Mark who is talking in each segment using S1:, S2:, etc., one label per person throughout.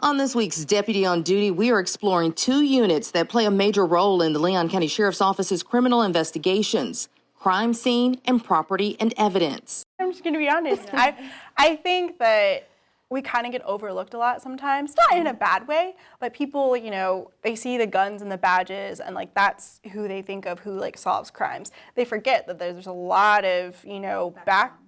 S1: On this week's Deputy on Duty, we are exploring two units that play a major role in the Leon County Sheriff's Office's criminal investigations: crime scene and property and evidence.
S2: I'm just going to be honest. I think that we kind of get overlooked a lot sometimes, not in a bad way, but people, you know, they see the guns and the badges and like that's who they think of who like solves crimes. They forget that there's a lot of, you know,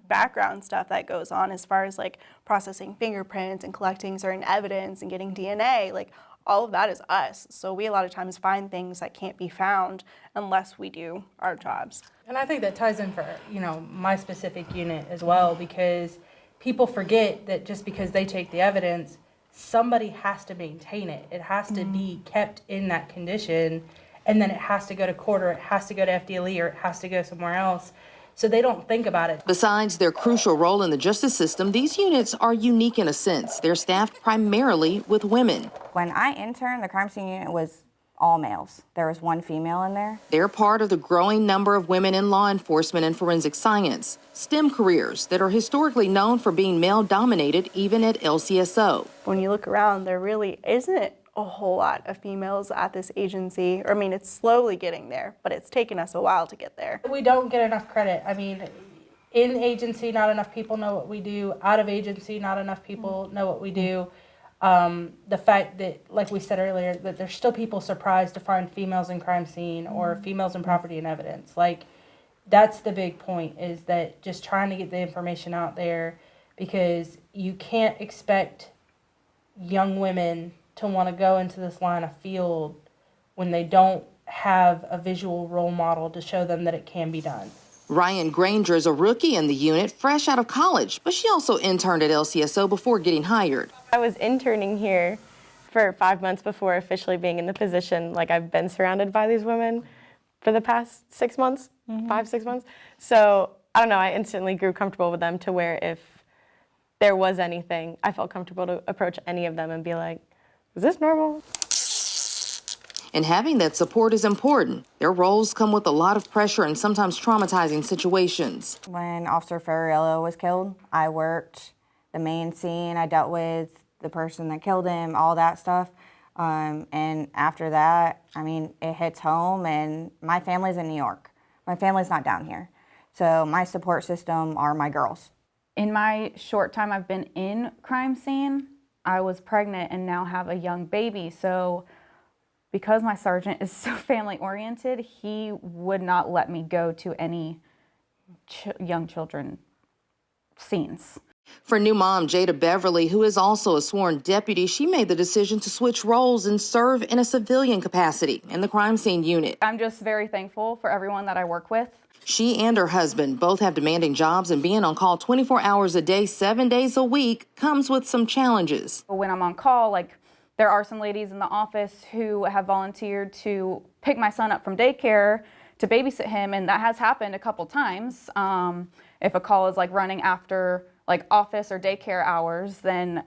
S2: background stuff that goes on as far as like processing fingerprints and collecting certain evidence and getting DNA. Like all of that is us. So we a lot of times find things that can't be found unless we do our jobs.
S3: And I think that ties in for, you know, my specific unit as well, because people forget that just because they take the evidence, somebody has to maintain it. It has to be kept in that condition, and then it has to go to court, or it has to go to FDLE, or it has to go somewhere else. So they don't think about it.
S1: Besides their crucial role in the justice system, these units are unique in a sense. They're staffed primarily with women.
S4: When I interned, the crime scene unit was all males. There was one female in there.
S1: They're part of the growing number of women in law enforcement and forensic science, STEM careers that are historically known for being male-dominated even at LCSO.
S2: When you look around, there really isn't a whole lot of females at this agency. I mean, it's slowly getting there, but it's taken us a while to get there.
S3: We don't get enough credit. I mean, in agency, not enough people know what we do. Out of agency, not enough people know what we do. The fact that, like we said earlier, that there's still people surprised to find females in crime scene or females in property and evidence. Like, that's the big point, is that just trying to get the information out there, because you can't expect young women to want to go into this line of field when they don't have a visual role model to show them that it can be done.
S1: Ryan Granger is a rookie in the unit, fresh out of college, but she also interned at LCSO before getting hired.
S5: I was interning here for 5 months before officially being in the position. Like, I've been surrounded by these women for the past 6 months, 5-6 months. So, I don't know, I instantly grew comfortable with them to where if there was anything, I felt comfortable to approach any of them and be like, is this normal?
S1: And having that support is important. Their roles come with a lot of pressure and sometimes traumatizing situations.
S4: When Officer Ferriello was killed, I worked the main scene. I dealt with the person that killed him, all that stuff. And after that, I mean, it hits home, and my family's in New York. My family's not down here. So my support system are my girls.
S6: In my short time I've been in crime scene, I was pregnant and now have a young baby. So because my sergeant is so family-oriented, he would not let me go to any young children scenes.
S1: For new mom Jada Beverly, who is also a sworn deputy, she made the decision to switch roles and serve in a civilian capacity in the crime scene unit.
S6: I'm just very thankful for everyone that I work with.
S1: She and her husband both have demanding jobs, and being on call 24 hours a day, 7 days a week comes with some challenges.
S6: When I'm on call, like, there are some ladies in the office who have volunteered to pick my son up from daycare to babysit him, and that has happened a couple times. If a call is like running after like office or daycare hours, then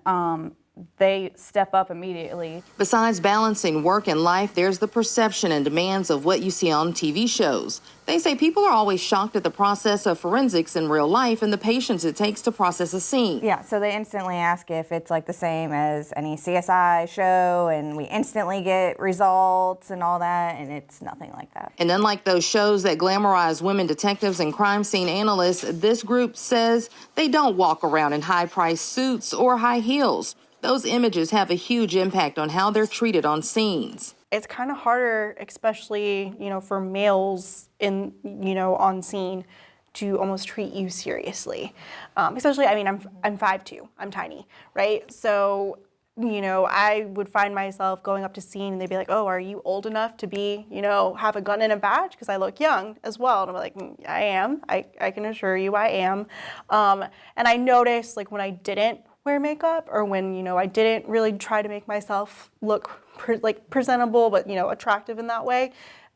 S6: they step up immediately.
S1: Besides balancing work and life, there's the perception and demands of what you see on TV shows. They say people are always shocked at the process of forensics in real life and the patience it takes to process a scene.
S4: Yeah, so they instantly ask if it's like the same as any CSI show, and we instantly get results and all that, and it's nothing like that.
S1: And unlike those shows that glamorize women detectives and crime scene analysts, this group says they don't walk around in high-priced suits or high heels. Those images have a huge impact on how they're treated on scenes.
S2: It's kind of harder, especially, you know, for males in, you know, on scene to almost treat you seriously. Especially, I mean, I'm 5'2", I'm tiny, right? So, you know, I would find myself going up to scene and they'd be like, oh, are you old enough to be, you know, have a gun and a badge? Because I look young as well. And I'm like, I am. I can assure you I am. And I noticed, like, when I didn't wear makeup, or when, you know, I didn't really try to make myself look presentable, but, you know, attractive in that way,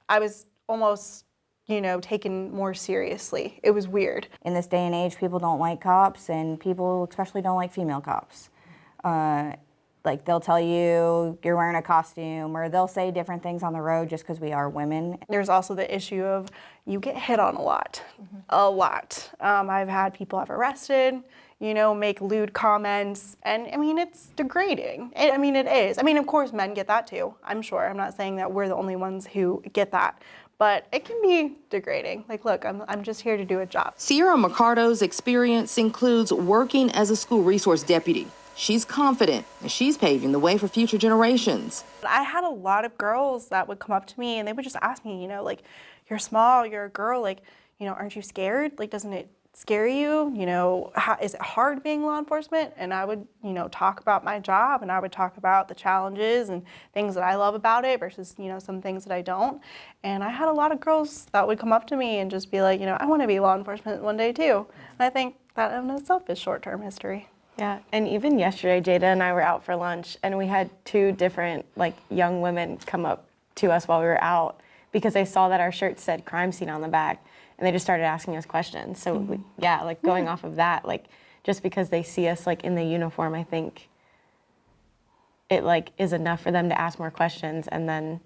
S2: I was almost, you know, taken more seriously. It was weird.
S4: In this day and age, people don't like cops, and people especially don't like female cops. Like, they'll tell you you're wearing a costume, or they'll say different things on the road just because we are women.
S2: There's also the issue of you get hit on a lot, a lot. I've had people I've arrested, make lewd comments. And I mean, it's degrading. It is. I mean, of course, men get that too, I'm sure. I'm not saying that we're the only ones who get that. But it can be degrading. Like, look, I'm just here to do a job.
S1: Sierra Mercado's experience includes working as a school resource deputy. She's confident and she's paving the way for future generations.
S2: I had a lot of girls that would come up to me and they would just ask me, like, you're small, you're a girl, like, aren't you scared? Like, doesn't it scare you? Is it hard being law enforcement? And I would, talk about my job, and I would talk about the challenges and things that I love about it versus, some things that I don't. And I had a lot of girls that would come up to me and just be like, I want to be law enforcement one day too. And I think that in itself is short-term history.
S5: Yeah, and even yesterday, Jada and I were out for lunch, and we had 2 different young women come up to us while we were out because they saw that our shirt said crime scene on the back. And they just started asking us questions. So going off of that, just because they see us in the uniform, I think it is enough for them to ask more questions and then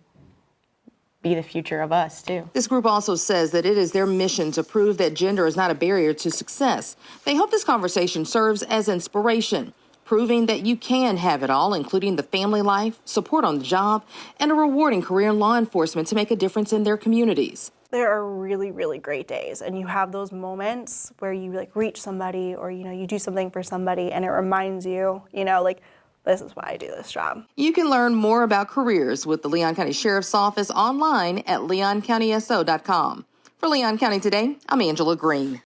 S5: be the future of us too.
S1: This group also says that it is their mission to prove that gender is not a barrier to success. They hope this conversation serves as inspiration, proving that you can have it all, including the family life, support on the job, and a rewarding career in law enforcement to make a difference in their communities.
S2: There are really, really great days, and you have those moments where you reach somebody or you do something for somebody and it reminds you, this is why I do this job.
S1: You can learn more about careers with the Leon County Sheriff's Office online at leoncountyso.com. For Leon County Today, I'm Angela Green.